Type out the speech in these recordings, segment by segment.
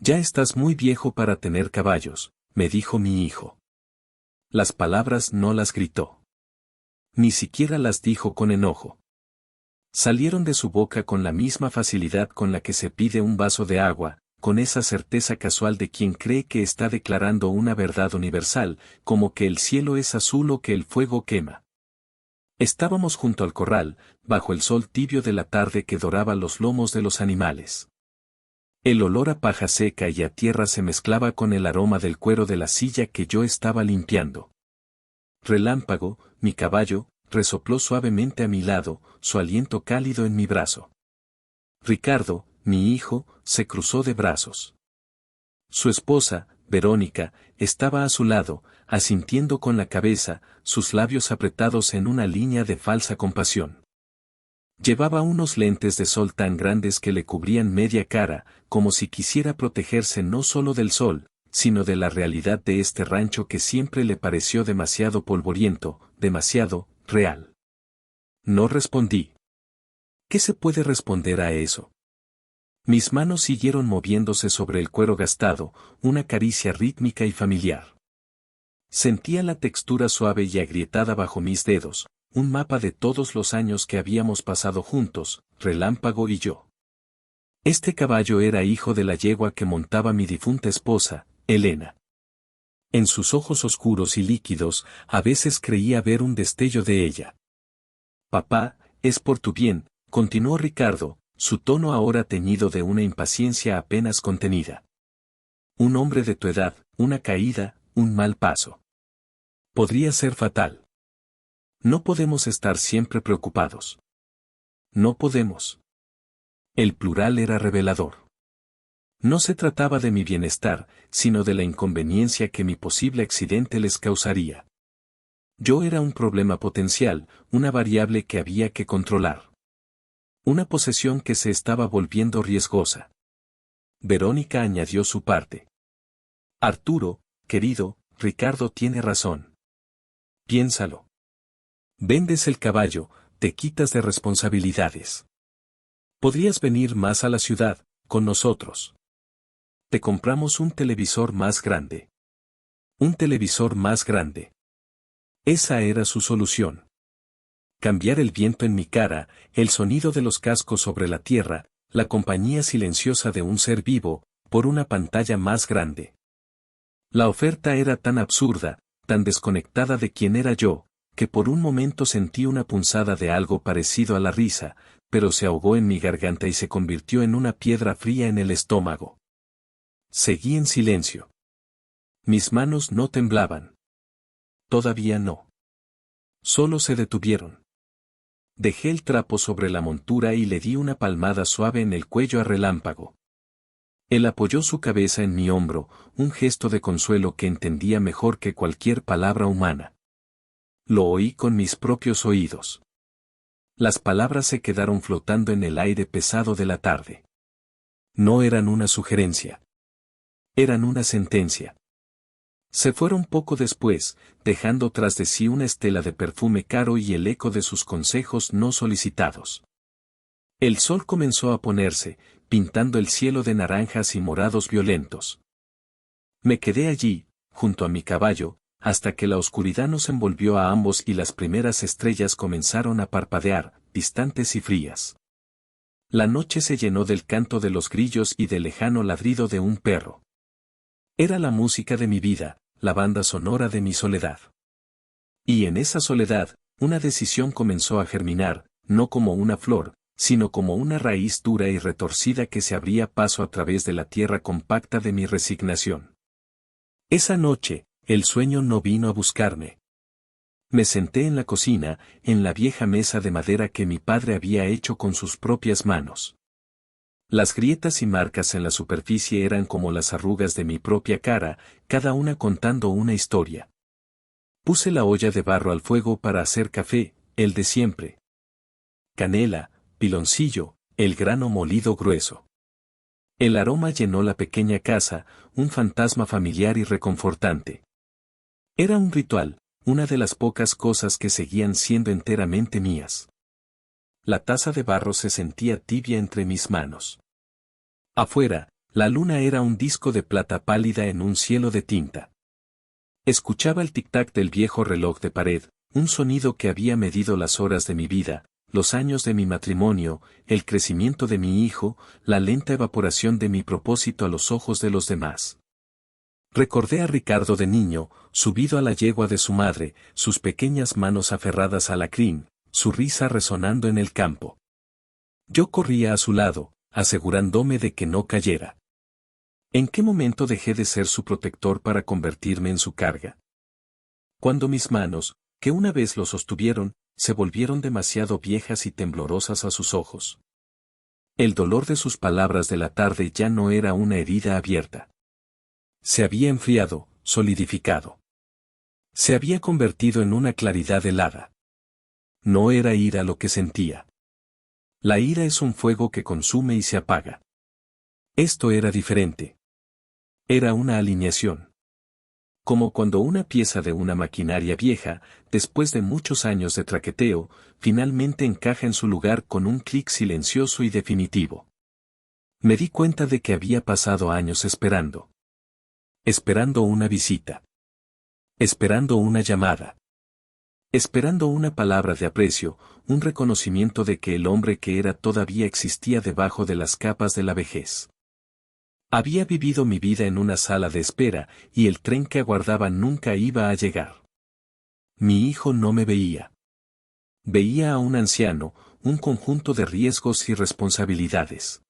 Ya estás muy viejo para tener caballos, me dijo mi hijo. Las palabras no las gritó. Ni siquiera las dijo con enojo. Salieron de su boca con la misma facilidad con la que se pide un vaso de agua, con esa certeza casual de quien cree que está declarando una verdad universal, como que el cielo es azul o que el fuego quema. Estábamos junto al corral, bajo el sol tibio de la tarde que doraba los lomos de los animales. El olor a paja seca y a tierra se mezclaba con el aroma del cuero de la silla que yo estaba limpiando. Relámpago, mi caballo, resopló suavemente a mi lado, su aliento cálido en mi brazo. Ricardo, mi hijo, se cruzó de brazos. Su esposa, Verónica, estaba a su lado, asintiendo con la cabeza, sus labios apretados en una línea de falsa compasión. Llevaba unos lentes de sol tan grandes que le cubrían media cara, como si quisiera protegerse no solo del sol, sino de la realidad de este rancho que siempre le pareció demasiado polvoriento, demasiado real. No respondí. ¿Qué se puede responder a eso? Mis manos siguieron moviéndose sobre el cuero gastado, una caricia rítmica y familiar. Sentía la textura suave y agrietada bajo mis dedos, un mapa de todos los años que habíamos pasado juntos, Relámpago y yo. Este caballo era hijo de la yegua que montaba mi difunta esposa, Elena. En sus ojos oscuros y líquidos, a veces creía ver un destello de ella. Papá, es por tu bien, continuó Ricardo, su tono ahora teñido de una impaciencia apenas contenida. Un hombre de tu edad, una caída, un mal paso. Podría ser fatal. No podemos estar siempre preocupados. No podemos. El plural era revelador. No se trataba de mi bienestar, sino de la inconveniencia que mi posible accidente les causaría. Yo era un problema potencial, una variable que había que controlar. Una posesión que se estaba volviendo riesgosa. Verónica añadió su parte. Arturo, querido, Ricardo tiene razón. Piénsalo. Vendes el caballo, te quitas de responsabilidades. Podrías venir más a la ciudad, con nosotros. Te compramos un televisor más grande. Un televisor más grande. Esa era su solución. Cambiar el viento en mi cara, el sonido de los cascos sobre la tierra, la compañía silenciosa de un ser vivo, por una pantalla más grande. La oferta era tan absurda, tan desconectada de quién era yo, que por un momento sentí una punzada de algo parecido a la risa, pero se ahogó en mi garganta y se convirtió en una piedra fría en el estómago. Seguí en silencio. Mis manos no temblaban. Todavía no. Solo se detuvieron. Dejé el trapo sobre la montura y le di una palmada suave en el cuello a Relámpago. Él apoyó su cabeza en mi hombro, un gesto de consuelo que entendía mejor que cualquier palabra humana. Lo oí con mis propios oídos. Las palabras se quedaron flotando en el aire pesado de la tarde. No eran una sugerencia. Eran una sentencia. Se fueron poco después, dejando tras de sí una estela de perfume caro y el eco de sus consejos no solicitados. El sol comenzó a ponerse, pintando el cielo de naranjas y morados violentos. Me quedé allí, junto a mi caballo, hasta que la oscuridad nos envolvió a ambos y las primeras estrellas comenzaron a parpadear, distantes y frías. La noche se llenó del canto de los grillos y del lejano ladrido de un perro. Era la música de mi vida, la banda sonora de mi soledad. Y en esa soledad, una decisión comenzó a germinar, no como una flor, sino como una raíz dura y retorcida que se abría paso a través de la tierra compacta de mi resignación. Esa noche, el sueño no vino a buscarme. Me senté en la cocina, en la vieja mesa de madera que mi padre había hecho con sus propias manos. Las grietas y marcas en la superficie eran como las arrugas de mi propia cara, cada una contando una historia. Puse la olla de barro al fuego para hacer café, el de siempre. Canela, piloncillo, el grano molido grueso. El aroma llenó la pequeña casa, un fantasma familiar y reconfortante. Era un ritual, una de las pocas cosas que seguían siendo enteramente mías. La taza de barro se sentía tibia entre mis manos. Afuera, La luna era un disco de plata pálida en un cielo de tinta. Escuchaba el tic-tac del viejo reloj de pared, un sonido que había medido las horas de mi vida, los años de mi matrimonio, el crecimiento de mi hijo, la lenta evaporación de mi propósito a los ojos de los demás. Recordé a Ricardo de niño, subido a la yegua de su madre, sus pequeñas manos aferradas a la crin, su risa resonando en el campo. Yo corría a su lado, asegurándome de que no cayera. ¿En qué momento dejé de ser su protector para convertirme en su carga? Cuando mis manos, que una vez lo sostuvieron, se volvieron demasiado viejas y temblorosas a sus ojos. El dolor de sus palabras de la tarde ya no era una herida abierta. Se había enfriado, solidificado. Se había convertido en una claridad helada. No era ira lo que sentía. La ira es un fuego que consume y se apaga. Esto era diferente. Era una alineación. Como cuando una pieza de una maquinaria vieja, después de muchos años de traqueteo, finalmente encaja en su lugar con un clic silencioso y definitivo. Me di cuenta de que había pasado años esperando. Esperando una visita. Esperando una llamada. Esperando una palabra de aprecio, un reconocimiento de que el hombre que era todavía existía debajo de las capas de la vejez. Había vivido mi vida en una sala de espera, y el tren que aguardaba nunca iba a llegar. Mi hijo no me veía. Veía a un anciano, un conjunto de riesgos y responsabilidades.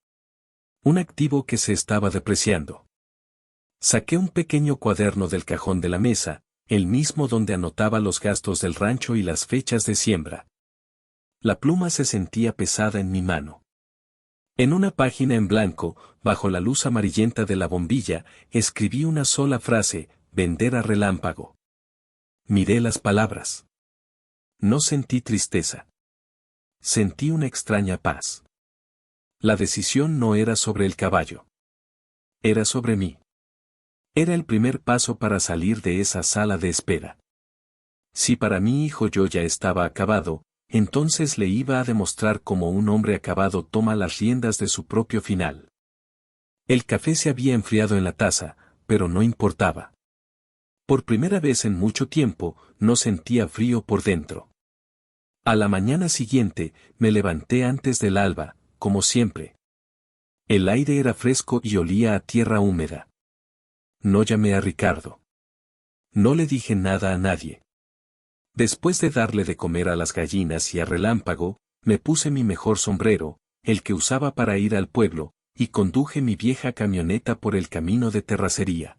Un activo que se estaba depreciando. Saqué un pequeño cuaderno del cajón de la mesa, el mismo donde anotaba los gastos del rancho y las fechas de siembra. La pluma se sentía pesada en mi mano. En una página en blanco, bajo la luz amarillenta de la bombilla, escribí una sola frase: vender a relámpago. Miré las palabras. No sentí tristeza. Sentí una extraña paz. La decisión no era sobre el caballo. Era sobre mí. Era el primer paso para salir de esa sala de espera. Si para mi hijo yo ya estaba acabado, entonces le iba a demostrar cómo un hombre acabado toma las riendas de su propio final. El café se había enfriado en la taza, pero no importaba. Por primera vez en mucho tiempo, no sentía frío por dentro. A la mañana siguiente, me levanté antes del alba, como siempre. El aire era fresco y olía a tierra húmeda. No llamé a Ricardo. No le dije nada a nadie. Después de darle de comer a las gallinas y a Relámpago, me puse mi mejor sombrero, el que usaba para ir al pueblo, y conduje mi vieja camioneta por el camino de terracería.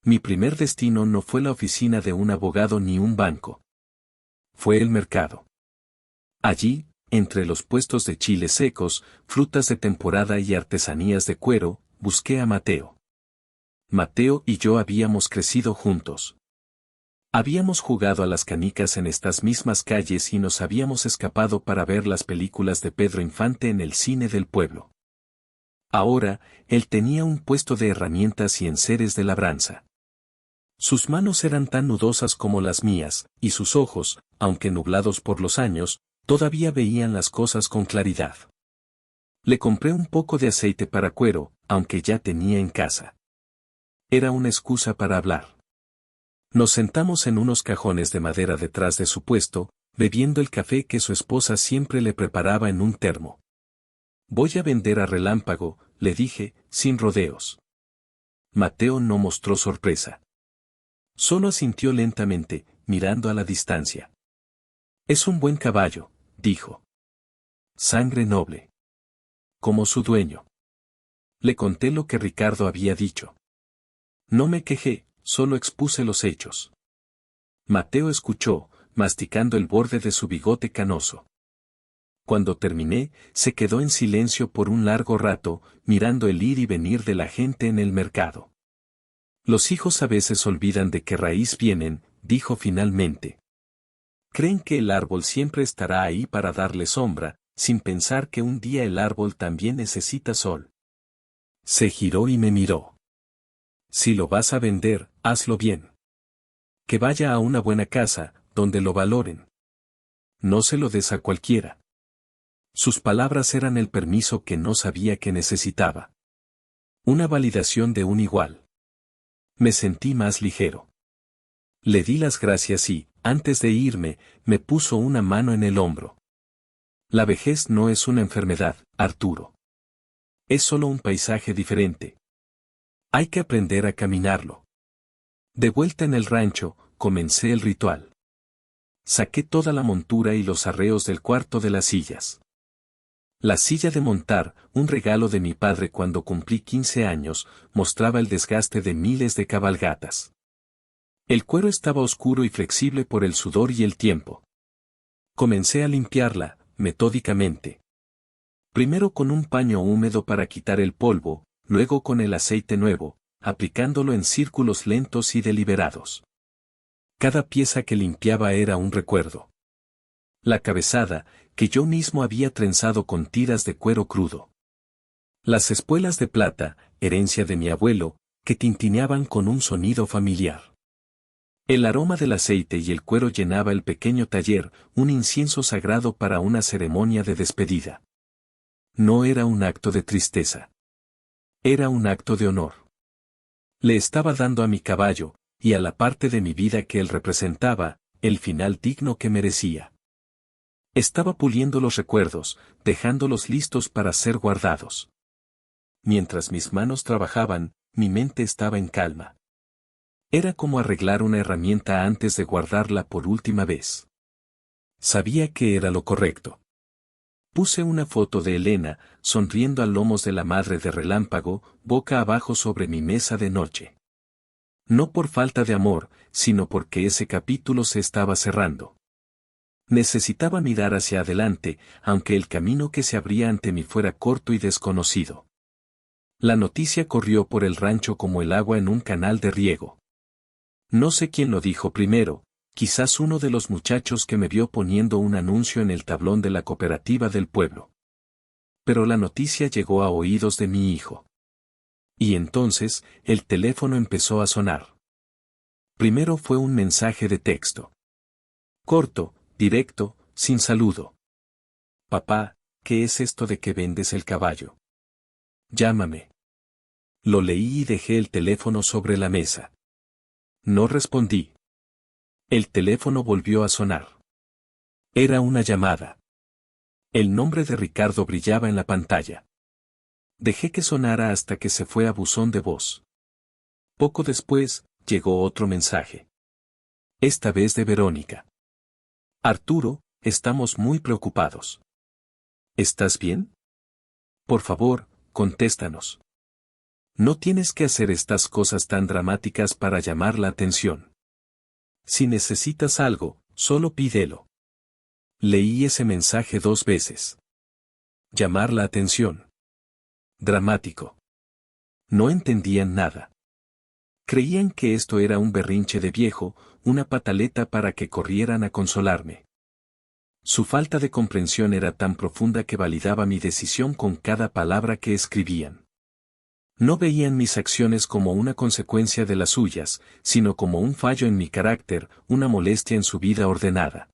Mi primer destino no fue la oficina de un abogado ni un banco. Fue el mercado. Allí, entre los puestos de chiles secos, frutas de temporada y artesanías de cuero, busqué a Mateo. Mateo y yo habíamos crecido juntos. Habíamos jugado a las canicas en estas mismas calles y nos habíamos escapado para ver las películas de Pedro Infante en el cine del pueblo. Ahora, él tenía un puesto de herramientas y enseres de labranza. Sus manos eran tan nudosas como las mías, y sus ojos, aunque nublados por los años, todavía veían las cosas con claridad. Le compré un poco de aceite para cuero, aunque ya tenía en casa. Era una excusa para hablar. Nos sentamos en unos cajones de madera detrás de su puesto, bebiendo el café que su esposa siempre le preparaba en un termo. Voy a vender a Relámpago, le dije, sin rodeos. Mateo no mostró sorpresa. Solo asintió lentamente, mirando a la distancia. Es un buen caballo, dijo. Sangre noble. Como su dueño. Le conté lo que Ricardo había dicho. No me quejé, solo expuse los hechos. Mateo escuchó, masticando el borde de su bigote canoso. Cuando terminé, se quedó en silencio por un largo rato, mirando el ir y venir de la gente en el mercado. Los hijos a veces olvidan de qué raíz vienen, dijo finalmente. Creen que el árbol siempre estará ahí para darle sombra, sin pensar que un día el árbol también necesita sol. Se giró y me miró. Si lo vas a vender, hazlo bien. Que vaya a una buena casa, donde lo valoren. No se lo des a cualquiera. Sus palabras eran el permiso que no sabía que necesitaba. Una validación de un igual. Me sentí más ligero. Le di las gracias y, antes de irme, me puso una mano en el hombro. La vejez no es una enfermedad, Arturo. Es solo un paisaje diferente. Hay que aprender a caminarlo. De vuelta en el rancho, comencé el ritual. Saqué toda la montura y los arreos del cuarto de las sillas. La silla de montar, un regalo de mi padre cuando cumplí 15 años, mostraba el desgaste de miles de cabalgatas. El cuero estaba oscuro y flexible por el sudor y el tiempo. Comencé a limpiarla, metódicamente. Primero con un paño húmedo para quitar el polvo, luego con el aceite nuevo, aplicándolo en círculos lentos y deliberados. Cada pieza que limpiaba era un recuerdo. La cabezada, que yo mismo había trenzado con tiras de cuero crudo. Las espuelas de plata, herencia de mi abuelo, que tintineaban con un sonido familiar. El aroma del aceite y el cuero llenaba el pequeño taller, un incienso sagrado para una ceremonia de despedida. No era un acto de tristeza. Era un acto de honor. Le estaba dando a mi caballo, y a la parte de mi vida que él representaba, el final digno que merecía. Estaba puliendo los recuerdos, dejándolos listos para ser guardados. Mientras mis manos trabajaban, mi mente estaba en calma. Era como arreglar una herramienta antes de guardarla por última vez. Sabía que era lo correcto. Puse una foto de Elena, sonriendo a lomos de la madre de Relámpago, boca abajo sobre mi mesa de noche. No por falta de amor, sino porque ese capítulo se estaba cerrando. Necesitaba mirar hacia adelante, aunque el camino que se abría ante mí fuera corto y desconocido. La noticia corrió por el rancho como el agua en un canal de riego. No sé quién lo dijo primero, quizás uno de los muchachos que me vio poniendo un anuncio en el tablón de la cooperativa del pueblo. Pero la noticia llegó a oídos de mi hijo. Y entonces, el teléfono empezó a sonar. Primero fue un mensaje de texto. Corto, directo, sin saludo. Papá, ¿qué es esto de que vendes el caballo? Llámame. Lo leí y dejé el teléfono sobre la mesa. No respondí. El teléfono volvió a sonar. Era una llamada. El nombre de Ricardo brillaba en la pantalla. Dejé que sonara hasta que se fue a buzón de voz. Poco después, llegó otro mensaje. Esta vez de Verónica. Arturo, estamos muy preocupados. ¿Estás bien? Por favor, contéstanos. No tienes que hacer estas cosas tan dramáticas para llamar la atención. Si necesitas algo, solo pídelo. Leí ese mensaje 2 veces. Llamar la atención. Dramático. No entendían nada. Creían que esto era un berrinche de viejo, una pataleta para que corrieran a consolarme. Su falta de comprensión era tan profunda que validaba mi decisión con cada palabra que escribían. No veían mis acciones como una consecuencia de las suyas, sino como un fallo en mi carácter, una molestia en su vida ordenada.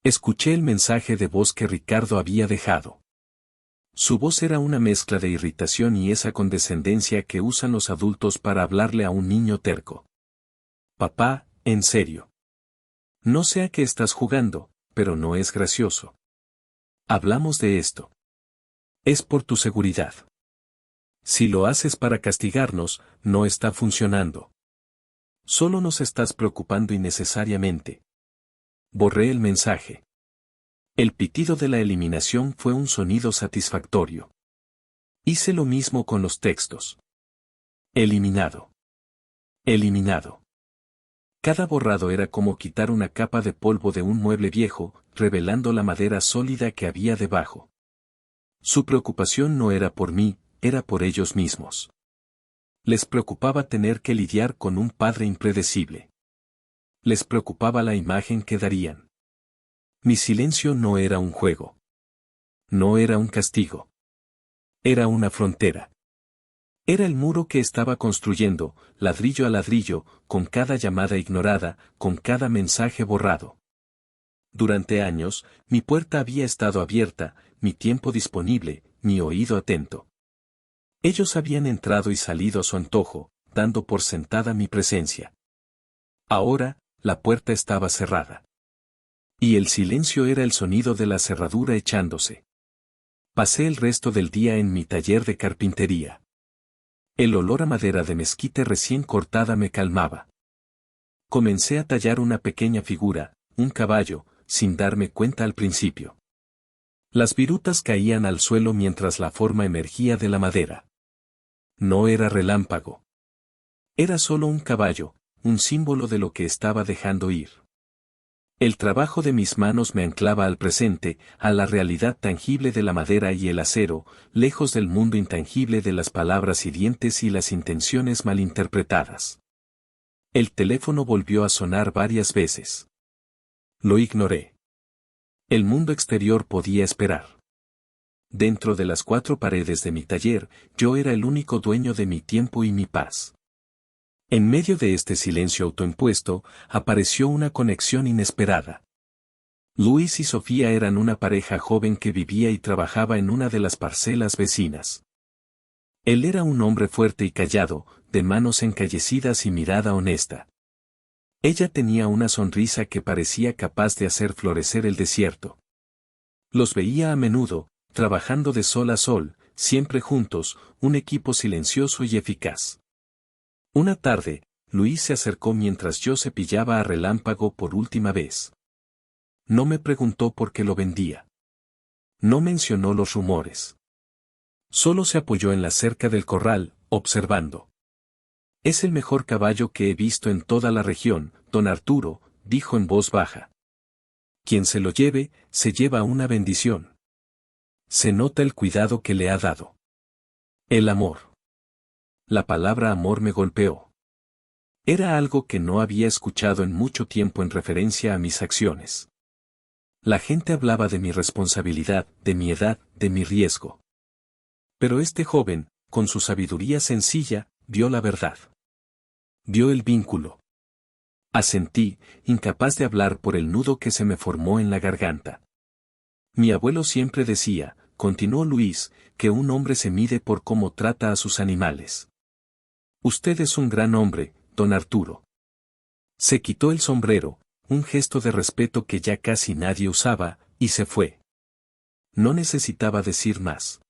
Escuché el mensaje de voz que Ricardo había dejado. Su voz era una mezcla de irritación y esa condescendencia que usan los adultos para hablarle a un niño terco. Papá, en serio. No sé a qué estás jugando, pero no es gracioso. Hablamos de esto. Es por tu seguridad. Si lo haces para castigarnos, no está funcionando. Solo nos estás preocupando innecesariamente. Borré el mensaje. El pitido de la eliminación fue un sonido satisfactorio. Hice lo mismo con los textos. Eliminado. Eliminado. Cada borrado era como quitar una capa de polvo de un mueble viejo, revelando la madera sólida que había debajo. Su preocupación no era por mí, era por ellos mismos. Les preocupaba tener que lidiar con un padre impredecible. Les preocupaba la imagen que darían. Mi silencio no era un juego. No era un castigo. Era una frontera. Era el muro que estaba construyendo, ladrillo a ladrillo, con cada llamada ignorada, con cada mensaje borrado. Durante años, mi puerta había estado abierta, mi tiempo disponible, mi oído atento. Ellos habían entrado y salido a su antojo, dando por sentada mi presencia. Ahora, la puerta estaba cerrada. Y el silencio era el sonido de la cerradura echándose. Pasé el resto del día en mi taller de carpintería. El olor a madera de mezquite recién cortada me calmaba. Comencé a tallar una pequeña figura, un caballo, sin darme cuenta al principio. Las virutas caían al suelo mientras la forma emergía de la madera. No era relámpago. Era solo un caballo, un símbolo de lo que estaba dejando ir. El trabajo de mis manos me anclaba al presente, a la realidad tangible de la madera y el acero, lejos del mundo intangible de las palabras hirientes y las intenciones malinterpretadas. El teléfono volvió a sonar varias veces. Lo ignoré. El mundo exterior podía esperar. Dentro de las 4 paredes de mi taller, yo era el único dueño de mi tiempo y mi paz. En medio de este silencio autoimpuesto, apareció una conexión inesperada. Luis y Sofía eran una pareja joven que vivía y trabajaba en una de las parcelas vecinas. Él era un hombre fuerte y callado, de manos encallecidas y mirada honesta. Ella tenía una sonrisa que parecía capaz de hacer florecer el desierto. Los veía a menudo, trabajando de sol a sol, siempre juntos, un equipo silencioso y eficaz. Una tarde, Luis se acercó mientras yo cepillaba a Relámpago por última vez. No me preguntó por qué lo vendía. No mencionó los rumores. Solo se apoyó en la cerca del corral, observando. Es el mejor caballo que he visto en toda la región, don Arturo, dijo en voz baja. Quien se lo lleve, se lleva una bendición. Se nota el cuidado que le ha dado. El amor. La palabra amor me golpeó. Era algo que no había escuchado en mucho tiempo en referencia a mis acciones. La gente hablaba de mi responsabilidad, de mi edad, de mi riesgo. Pero este joven, con su sabiduría sencilla, vio la verdad. Vio el vínculo. Asentí, incapaz de hablar por el nudo que se me formó en la garganta. Mi abuelo siempre decía, continuó Luis, que un hombre se mide por cómo trata a sus animales. Usted es un gran hombre, don Arturo. Se quitó el sombrero, un gesto de respeto que ya casi nadie usaba, y se fue. No necesitaba decir más.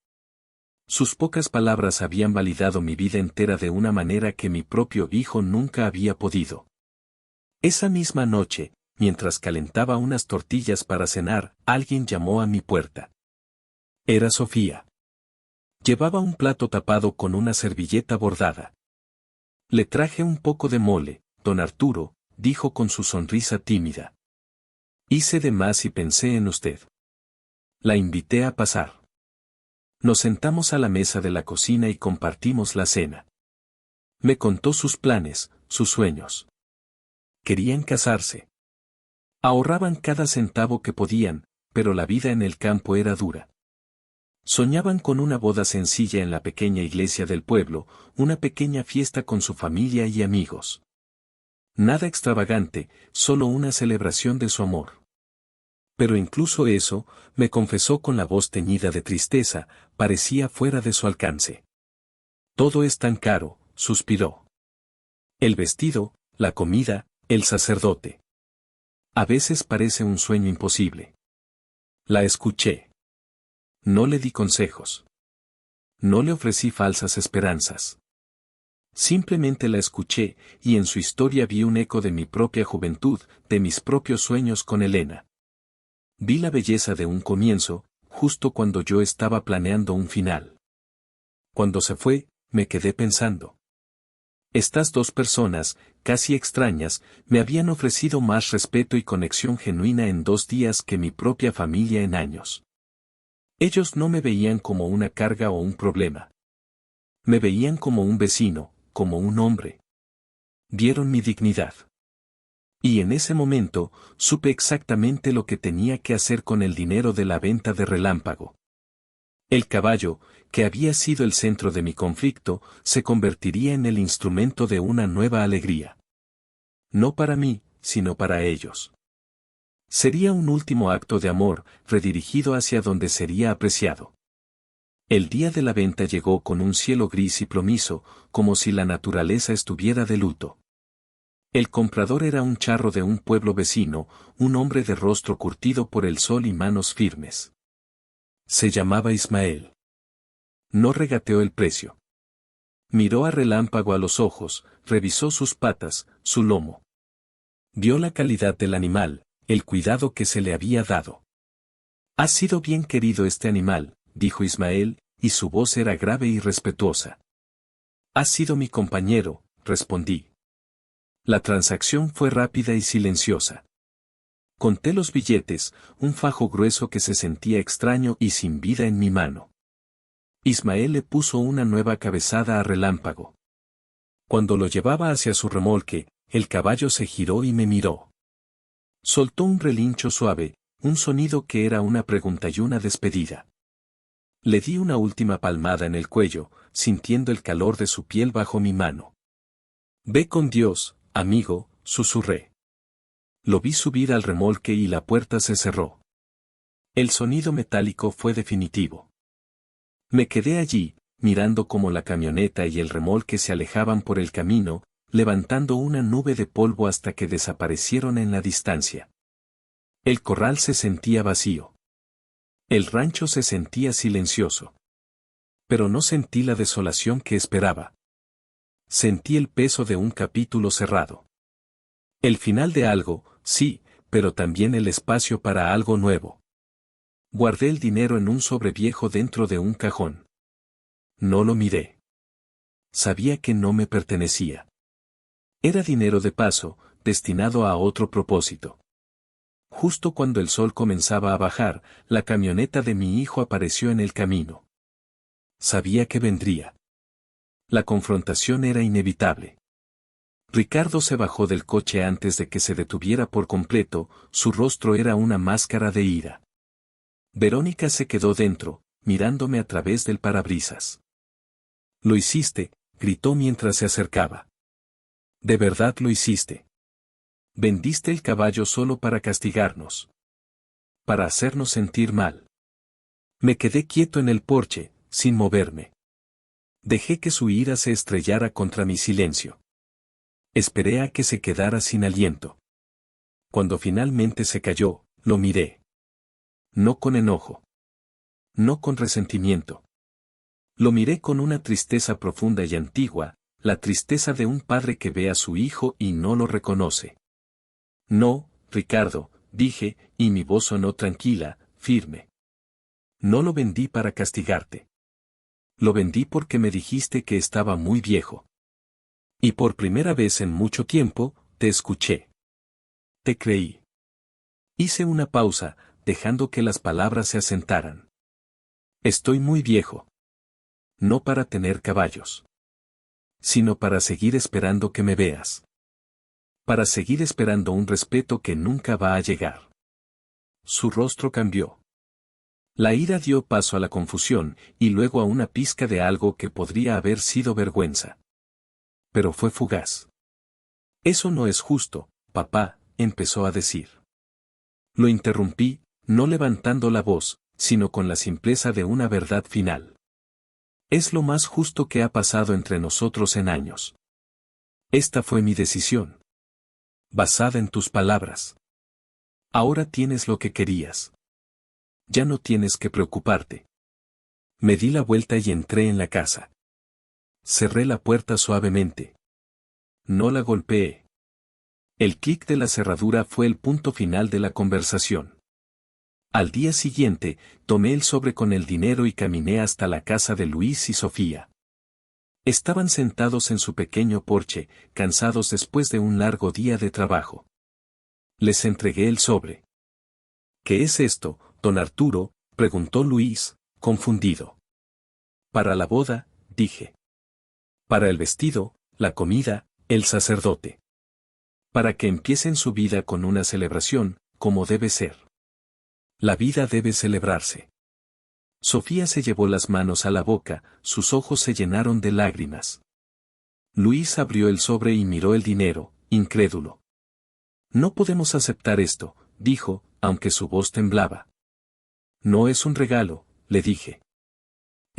Sus pocas palabras habían validado mi vida entera de una manera que mi propio hijo nunca había podido. Esa misma noche, mientras calentaba unas tortillas para cenar, alguien llamó a mi puerta. Era Sofía. Llevaba un plato tapado con una servilleta bordada. Le traje un poco de mole, don Arturo, dijo con su sonrisa tímida. Hice de más y pensé en usted. La invité a pasar. Nos sentamos a la mesa de la cocina y compartimos la cena. Me contó sus planes, sus sueños. Querían casarse. Ahorraban cada centavo que podían, pero la vida en el campo era dura. Soñaban con una boda sencilla en la pequeña iglesia del pueblo, una pequeña fiesta con su familia y amigos. Nada extravagante, solo una celebración de su amor. Pero incluso eso, me confesó con la voz teñida de tristeza, parecía fuera de su alcance. Todo es tan caro, suspiró. El vestido, la comida, el sacerdote. A veces parece un sueño imposible. La escuché. No le di consejos. No le ofrecí falsas esperanzas. Simplemente la escuché, y en su historia vi un eco de mi propia juventud, de mis propios sueños con Elena. Vi la belleza de un comienzo, justo cuando yo estaba planeando un final. Cuando se fue, me quedé pensando. Estas dos personas, casi extrañas, me habían ofrecido más respeto y conexión genuina en 2 días que mi propia familia en años. Ellos no me veían como una carga o un problema. Me veían como un vecino, como un hombre. Vieron mi dignidad. Y en ese momento, supe exactamente lo que tenía que hacer con el dinero de la venta de Relámpago. El caballo, que había sido el centro de mi conflicto, se convertiría en el instrumento de una nueva alegría. No para mí, sino para ellos. Sería un último acto de amor, redirigido hacia donde sería apreciado. El día de la venta llegó con un cielo gris y plomizo, como si la naturaleza estuviera de luto. El comprador era un charro de un pueblo vecino, un hombre de rostro curtido por el sol y manos firmes. Se llamaba Ismael. No regateó el precio. Miró a Relámpago a los ojos, revisó sus patas, su lomo. Vio la calidad del animal, el cuidado que se le había dado. Ha sido bien querido este animal, dijo Ismael, y su voz era grave y respetuosa. Ha sido mi compañero, respondí. La transacción fue rápida y silenciosa. Conté los billetes, un fajo grueso que se sentía extraño y sin vida en mi mano. Ismael le puso una nueva cabezada a Relámpago. Cuando lo llevaba hacia su remolque, el caballo se giró y me miró. Soltó un relincho suave, un sonido que era una pregunta y una despedida. Le di una última palmada en el cuello, sintiendo el calor de su piel bajo mi mano. Ve con Dios, amigo, susurré. Lo vi subir al remolque y la puerta se cerró. El sonido metálico fue definitivo. Me quedé allí, mirando cómo la camioneta y el remolque se alejaban por el camino, levantando una nube de polvo hasta que desaparecieron en la distancia. El corral se sentía vacío. El rancho se sentía silencioso. Pero no sentí la desolación que esperaba. Sentí el peso de un capítulo cerrado. El final de algo, sí, pero también el espacio para algo nuevo. Guardé el dinero en un sobreviejo dentro de un cajón. No lo miré. Sabía que no me pertenecía. Era dinero de paso, destinado a otro propósito. Justo cuando el sol comenzaba a bajar, la camioneta de mi hijo apareció en el camino. Sabía que vendría. La confrontación era inevitable. Ricardo se bajó del coche antes de que se detuviera por completo, su rostro era una máscara de ira. Verónica se quedó dentro, mirándome a través del parabrisas. «Lo hiciste», gritó mientras se acercaba. «¿De verdad lo hiciste? Vendiste el caballo solo para castigarnos. Para hacernos sentir mal». Me quedé quieto en el porche, sin moverme. Dejé que su ira se estrellara contra mi silencio. Esperé a que se quedara sin aliento. Cuando finalmente se calló, lo miré. No con enojo. No con resentimiento. Lo miré con una tristeza profunda y antigua, la tristeza de un padre que ve a su hijo y no lo reconoce. «No, Ricardo», dije, y mi voz sonó tranquila, firme. «No lo vendí para castigarte. Lo vendí porque me dijiste que estaba muy viejo. Y por primera vez en mucho tiempo, te escuché. Te creí». Hice una pausa, dejando que las palabras se asentaran. «Estoy muy viejo. No para tener caballos. Sino para seguir esperando que me veas. Para seguir esperando un respeto que nunca va a llegar». Su rostro cambió. La ira dio paso a la confusión, y luego a una pizca de algo que podría haber sido vergüenza. Pero fue fugaz. «Eso no es justo, papá», empezó a decir. Lo interrumpí, no levantando la voz, sino con la simpleza de una verdad final. «Es lo más justo que ha pasado entre nosotros en años. Esta fue mi decisión. Basada en tus palabras. Ahora tienes lo que querías. Ya no tienes que preocuparte». Me di la vuelta y entré en la casa. Cerré la puerta suavemente. No la golpeé. El clic de la cerradura fue el punto final de la conversación. Al día siguiente, tomé el sobre con el dinero y caminé hasta la casa de Luis y Sofía. Estaban sentados en su pequeño porche, cansados después de un largo día de trabajo. Les entregué el sobre. «¿Qué es esto, don Arturo?», preguntó Luis, confundido. «Para la boda», dije. «Para el vestido, la comida, el sacerdote. Para que empiecen su vida con una celebración, como debe ser. La vida debe celebrarse». Sofía se llevó las manos a la boca, sus ojos se llenaron de lágrimas. Luis abrió el sobre y miró el dinero, incrédulo. «No podemos aceptar esto», dijo, aunque su voz temblaba. «No es un regalo», le dije.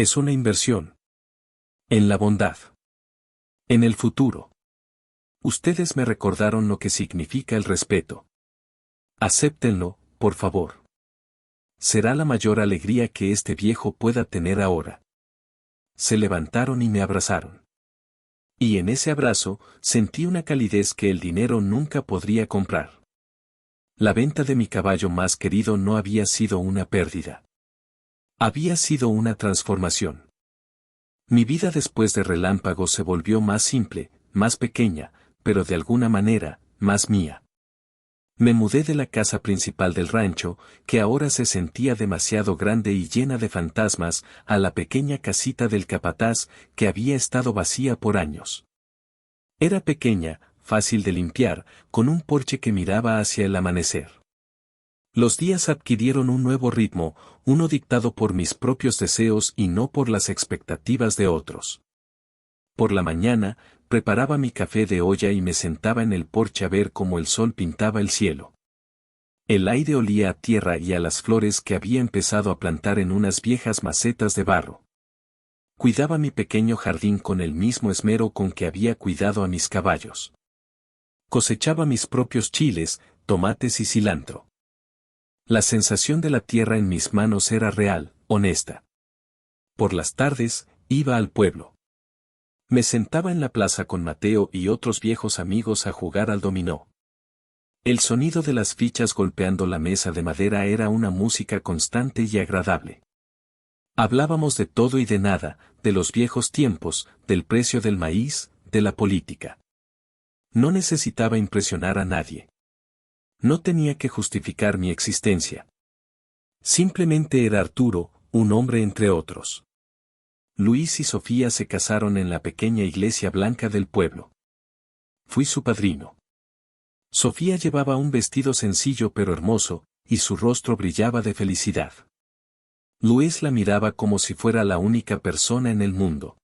Es una inversión. En la bondad. En el futuro. Ustedes me recordaron lo que significa el respeto. Acéptenlo, por favor. Será la mayor alegría que este viejo pueda tener ahora. Se levantaron y me abrazaron. Y en ese abrazo, sentí una calidez que el dinero nunca podría comprar. La venta de mi caballo más querido no había sido una pérdida. Había sido una transformación. Mi vida después de Relámpago se volvió más simple, más pequeña, pero de alguna manera, más mía. Me mudé de la casa principal del rancho, que ahora se sentía demasiado grande y llena de fantasmas, a la pequeña casita del capataz, que había estado vacía por años. Era pequeña, fácil de limpiar, con un porche que miraba hacia el amanecer. Los días adquirieron un nuevo ritmo, uno dictado por mis propios deseos y no por las expectativas de otros. Por la mañana, preparaba mi café de olla y me sentaba en el porche a ver cómo el sol pintaba el cielo. El aire olía a tierra y a las flores que había empezado a plantar en unas viejas macetas de barro. Cuidaba mi pequeño jardín con el mismo esmero con que había cuidado a mis caballos. Cosechaba mis propios chiles, tomates y cilantro. La sensación de la tierra en mis manos era real, honesta. Por las tardes, iba al pueblo. Me sentaba en la plaza con Mateo y otros viejos amigos a jugar al dominó. El sonido de las fichas golpeando la mesa de madera era una música constante y agradable. Hablábamos de todo y de nada, de los viejos tiempos, del precio del maíz, de la política. No necesitaba impresionar a nadie. No tenía que justificar mi existencia. Simplemente era Arturo, un hombre entre otros. Luis y Sofía se casaron en la pequeña iglesia blanca del pueblo. Fui su padrino. Sofía llevaba un vestido sencillo pero hermoso, y su rostro brillaba de felicidad. Luis la miraba como si fuera la única persona en el mundo.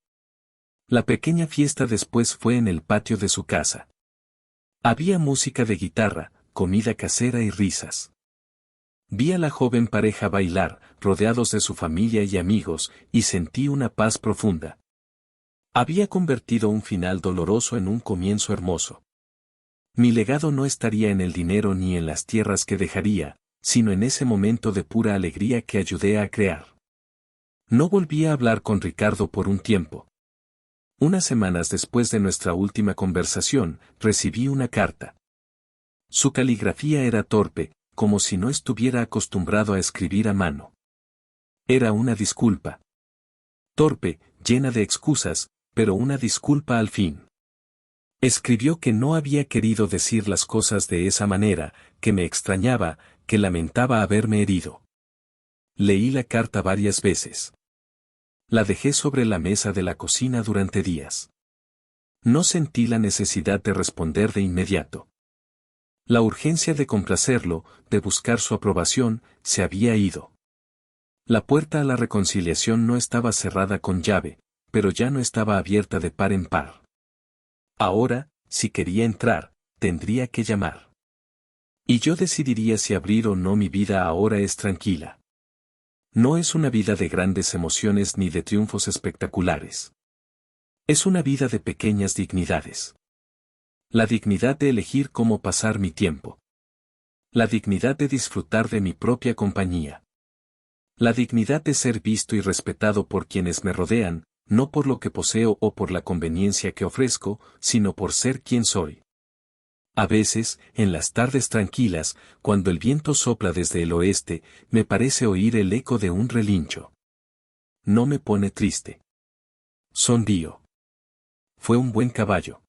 La pequeña fiesta después fue en el patio de su casa. Había música de guitarra, comida casera y risas. Vi a la joven pareja bailar, rodeados de su familia y amigos, y sentí una paz profunda. Había convertido un final doloroso en un comienzo hermoso. Mi legado no estaría en el dinero ni en las tierras que dejaría, sino en ese momento de pura alegría que ayudé a crear. No volví a hablar con Ricardo por un tiempo. Unas semanas después de nuestra última conversación, recibí una carta. Su caligrafía era torpe, como si no estuviera acostumbrado a escribir a mano. Era una disculpa. Torpe, llena de excusas, pero una disculpa al fin. Escribió que no había querido decir las cosas de esa manera, que me extrañaba, que lamentaba haberme herido. Leí la carta varias veces. La dejé sobre la mesa de la cocina durante días. No sentí la necesidad de responder de inmediato. La urgencia de complacerlo, de buscar su aprobación, se había ido. La puerta a la reconciliación no estaba cerrada con llave, pero ya no estaba abierta de par en par. Ahora, si quería entrar, tendría que llamar. Y yo decidiría si abrir o no. Mi vida ahora es tranquila. No es una vida de grandes emociones ni de triunfos espectaculares. Es una vida de pequeñas dignidades. La dignidad de elegir cómo pasar mi tiempo. La dignidad de disfrutar de mi propia compañía. La dignidad de ser visto y respetado por quienes me rodean, no por lo que poseo o por la conveniencia que ofrezco, sino por ser quien soy. A veces, en las tardes tranquilas, cuando el viento sopla desde el oeste, me parece oír el eco de un relincho. No me pone triste. Sonrío. Fue un buen caballo.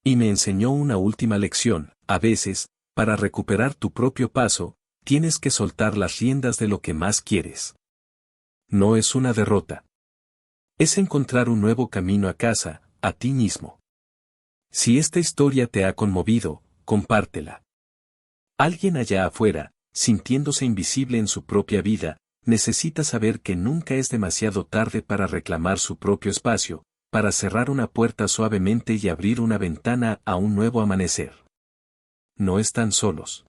Y me enseñó una última lección: a veces, para recuperar tu propio paso, tienes que soltar las riendas de lo que más quieres. No es una derrota. Es encontrar un nuevo camino a casa, a ti mismo. Si esta historia te ha conmovido, compártela. Alguien allá afuera, sintiéndose invisible en su propia vida, necesita saber que nunca es demasiado tarde para reclamar su propio espacio, para cerrar una puerta suavemente y abrir una ventana a un nuevo amanecer. No están solos.